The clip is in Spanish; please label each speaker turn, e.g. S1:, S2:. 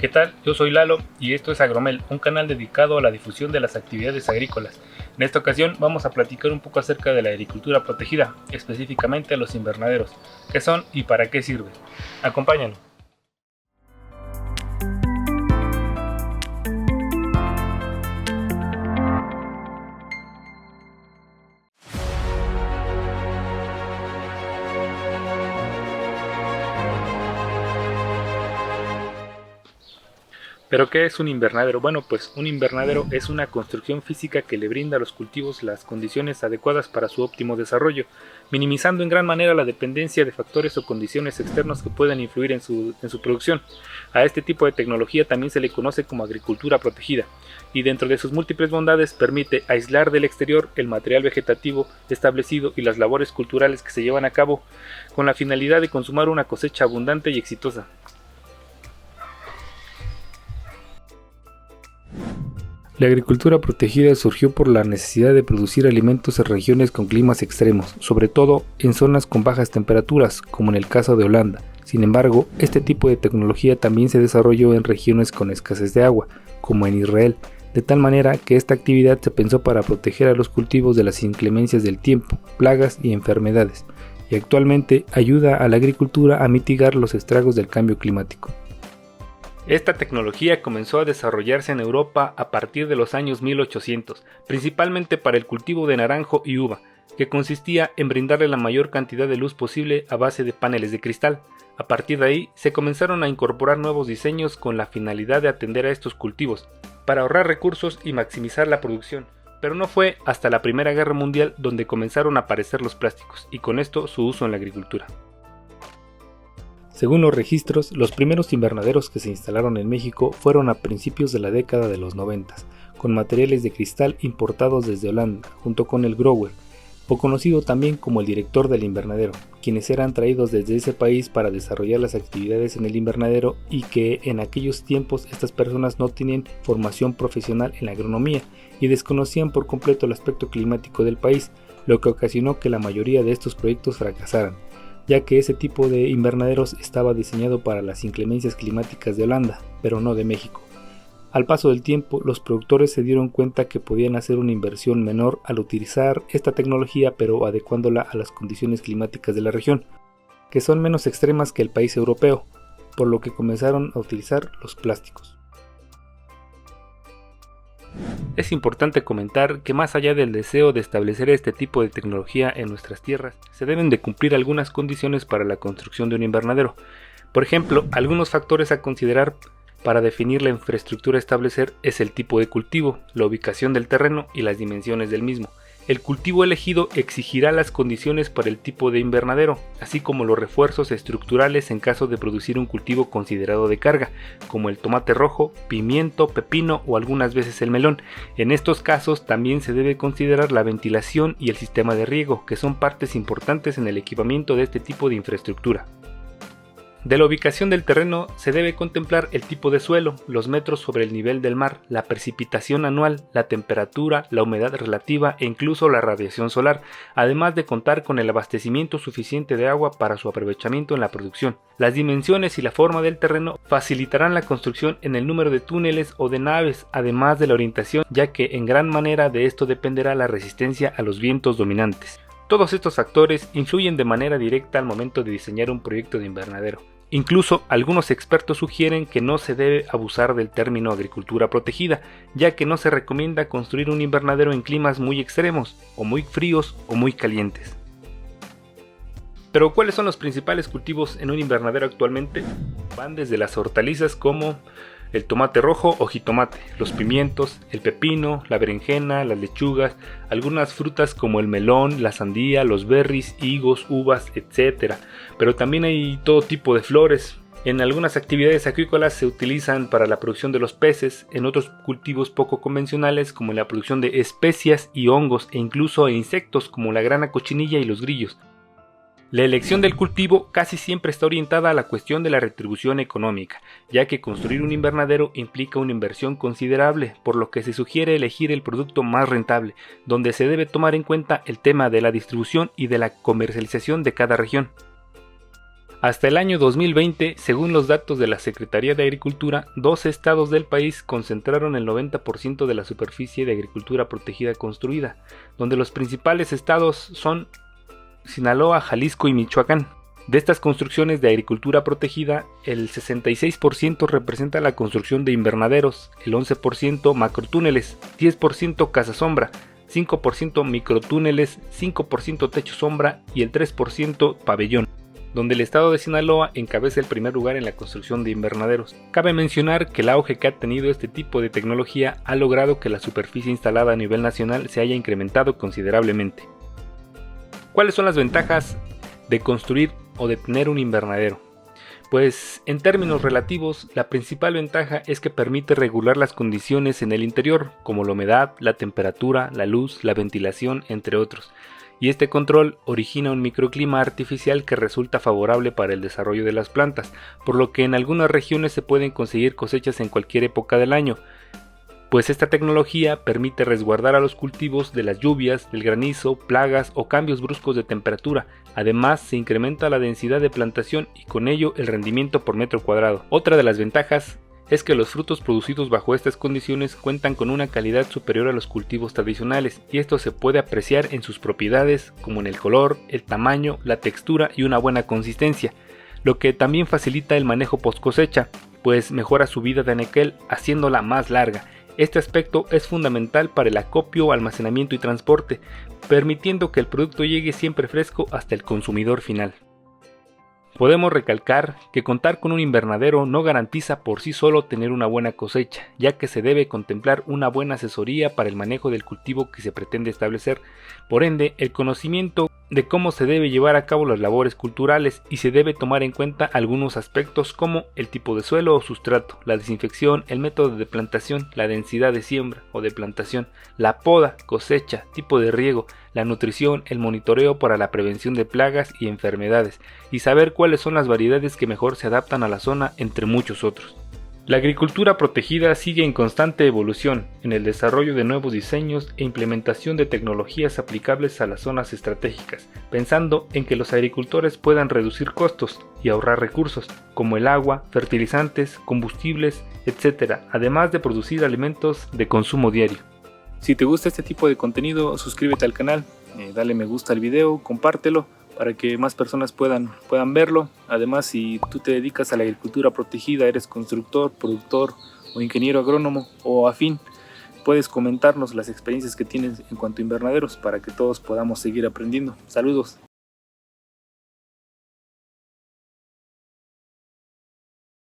S1: ¿Qué tal? Yo soy Lalo y esto es Agromel, un canal dedicado a la difusión de las actividades agrícolas. En esta ocasión vamos a platicar un poco acerca de la agricultura protegida, específicamente los invernaderos, qué son y para qué sirven. Acompáñanos. ¿Pero qué es un invernadero? Bueno, pues un invernadero es una construcción física que le brinda a los cultivos las condiciones adecuadas para su óptimo desarrollo, minimizando en gran manera la dependencia de factores o condiciones externos que puedan influir en su producción. A este tipo de tecnología también se le conoce como agricultura protegida, y dentro de sus múltiples bondades permite aislar del exterior el material vegetativo establecido y las labores culturales que se llevan a cabo con la finalidad de consumar una cosecha abundante y exitosa. La agricultura protegida surgió por la necesidad de producir alimentos en regiones con climas extremos, sobre todo en zonas con bajas temperaturas, como en el caso de Holanda. Sin embargo, este tipo de tecnología también se desarrolló en regiones con escasez de agua, como en Israel, de tal manera que esta actividad se pensó para proteger a los cultivos de las inclemencias del tiempo, plagas y enfermedades, y actualmente ayuda a la agricultura a mitigar los estragos del cambio climático. Esta tecnología comenzó a desarrollarse en Europa a partir de los años 1800, principalmente para el cultivo de naranjo y uva, que consistía en brindarle la mayor cantidad de luz posible a base de paneles de cristal. A partir de ahí, se comenzaron a incorporar nuevos diseños con la finalidad de atender a estos cultivos, para ahorrar recursos y maximizar la producción. Pero no fue hasta la Primera Guerra Mundial donde comenzaron a aparecer los plásticos, y con esto su uso en la agricultura. Según los registros, los primeros invernaderos que se instalaron en México fueron a principios de la década de los 90, con materiales de cristal importados desde Holanda, junto con el grower, o conocido también como el director del invernadero, quienes eran traídos desde ese país para desarrollar las actividades en el invernadero y que en aquellos tiempos estas personas no tenían formación profesional en la agronomía y desconocían por completo el aspecto climático del país, lo que ocasionó que la mayoría de estos proyectos fracasaran, ya que ese tipo de invernaderos estaba diseñado para las inclemencias climáticas de Holanda, pero no de México. Al paso del tiempo, los productores se dieron cuenta que podían hacer una inversión menor al utilizar esta tecnología, pero adecuándola a las condiciones climáticas de la región, que son menos extremas que el país europeo, por lo que comenzaron a utilizar los plásticos. Es importante comentar que más allá del deseo de establecer este tipo de tecnología en nuestras tierras, se deben de cumplir algunas condiciones para la construcción de un invernadero. Por ejemplo, algunos factores a considerar para definir la infraestructura a establecer es el tipo de cultivo, la ubicación del terreno y las dimensiones del mismo. El cultivo elegido exigirá las condiciones para el tipo de invernadero, así como los refuerzos estructurales en caso de producir un cultivo considerado de carga, como el tomate rojo, pimiento, pepino o algunas veces el melón. En estos casos también se debe considerar la ventilación y el sistema de riego, que son partes importantes en el equipamiento de este tipo de infraestructura. De la ubicación del terreno se debe contemplar el tipo de suelo, los metros sobre el nivel del mar, la precipitación anual, la temperatura, la humedad relativa e incluso la radiación solar, además de contar con el abastecimiento suficiente de agua para su aprovechamiento en la producción. Las dimensiones y la forma del terreno facilitarán la construcción en el número de túneles o de naves, además de la orientación, ya que en gran manera de esto dependerá la resistencia a los vientos dominantes. Todos estos factores influyen de manera directa al momento de diseñar un proyecto de invernadero. Incluso algunos expertos sugieren que no se debe abusar del término agricultura protegida, ya que no se recomienda construir un invernadero en climas muy extremos, o muy fríos o muy calientes. Pero ¿cuáles son los principales cultivos en un invernadero actualmente? Van desde las hortalizas como el tomate rojo o jitomate, los pimientos, el pepino, la berenjena, las lechugas, algunas frutas como el melón, la sandía, los berries, higos, uvas, etc. Pero también hay todo tipo de flores. En algunas actividades acuícolas se utilizan para la producción de los peces, en otros cultivos poco convencionales como la producción de especias y hongos e incluso insectos como la grana cochinilla y los grillos. La elección del cultivo casi siempre está orientada a la cuestión de la retribución económica, ya que construir un invernadero implica una inversión considerable, por lo que se sugiere elegir el producto más rentable, donde se debe tomar en cuenta el tema de la distribución y de la comercialización de cada región. Hasta el año 2020, según los datos de la Secretaría de Agricultura, 12 estados del país concentraron el 90% de la superficie de agricultura protegida construida, donde los principales estados son Sinaloa, Jalisco y Michoacán. De estas construcciones de agricultura protegida, el 66% representa la construcción de invernaderos, el 11% macrotúneles, 10% casa sombra, 5% microtúneles, 5% techo sombra y el 3% pabellón, donde el estado de Sinaloa encabeza el primer lugar en la construcción de invernaderos. Cabe mencionar que el auge que ha tenido este tipo de tecnología ha logrado que la superficie instalada a nivel nacional se haya incrementado considerablemente. ¿Cuáles son las ventajas de construir o de tener un invernadero? Pues en términos relativos, la principal ventaja es que permite regular las condiciones en el interior, como la humedad, la temperatura, la luz, la ventilación, entre otros. Y este control origina un microclima artificial que resulta favorable para el desarrollo de las plantas, por lo que en algunas regiones se pueden conseguir cosechas en cualquier época del año, pues esta tecnología permite resguardar a los cultivos de las lluvias, del granizo, plagas o cambios bruscos de temperatura. Además, se incrementa la densidad de plantación y con ello el rendimiento por metro cuadrado. Otra de las ventajas es que los frutos producidos bajo estas condiciones cuentan con una calidad superior a los cultivos tradicionales, y esto se puede apreciar en sus propiedades como en el color, el tamaño, la textura y una buena consistencia, lo que también facilita el manejo post cosecha, pues mejora su vida de anaquel haciéndola más larga. Este aspecto es fundamental para el acopio, almacenamiento y transporte, permitiendo que el producto llegue siempre fresco hasta el consumidor final. Podemos recalcar que contar con un invernadero no garantiza por sí solo tener una buena cosecha, ya que se debe contemplar una buena asesoría para el manejo del cultivo que se pretende establecer. Por ende, el conocimiento de cómo se debe llevar a cabo las labores culturales, y se debe tomar en cuenta algunos aspectos como el tipo de suelo o sustrato, la desinfección, el método de plantación, la densidad de siembra o de plantación, la poda, cosecha, tipo de riego, la nutrición, el monitoreo para la prevención de plagas y enfermedades, y saber cuáles son las variedades que mejor se adaptan a la zona, entre muchos otros. La agricultura protegida sigue en constante evolución en el desarrollo de nuevos diseños e implementación de tecnologías aplicables a las zonas estratégicas, pensando en que los agricultores puedan reducir costos y ahorrar recursos, como el agua, fertilizantes, combustibles, etc., además de producir alimentos de consumo diario. Si te gusta este tipo de contenido, suscríbete al canal, dale me gusta al video, compártelo, para que más personas puedan verlo. Además, si tú te dedicas a la agricultura protegida, eres constructor, productor o ingeniero agrónomo o afín, puedes comentarnos las experiencias que tienes en cuanto a invernaderos para que todos podamos seguir aprendiendo. Saludos.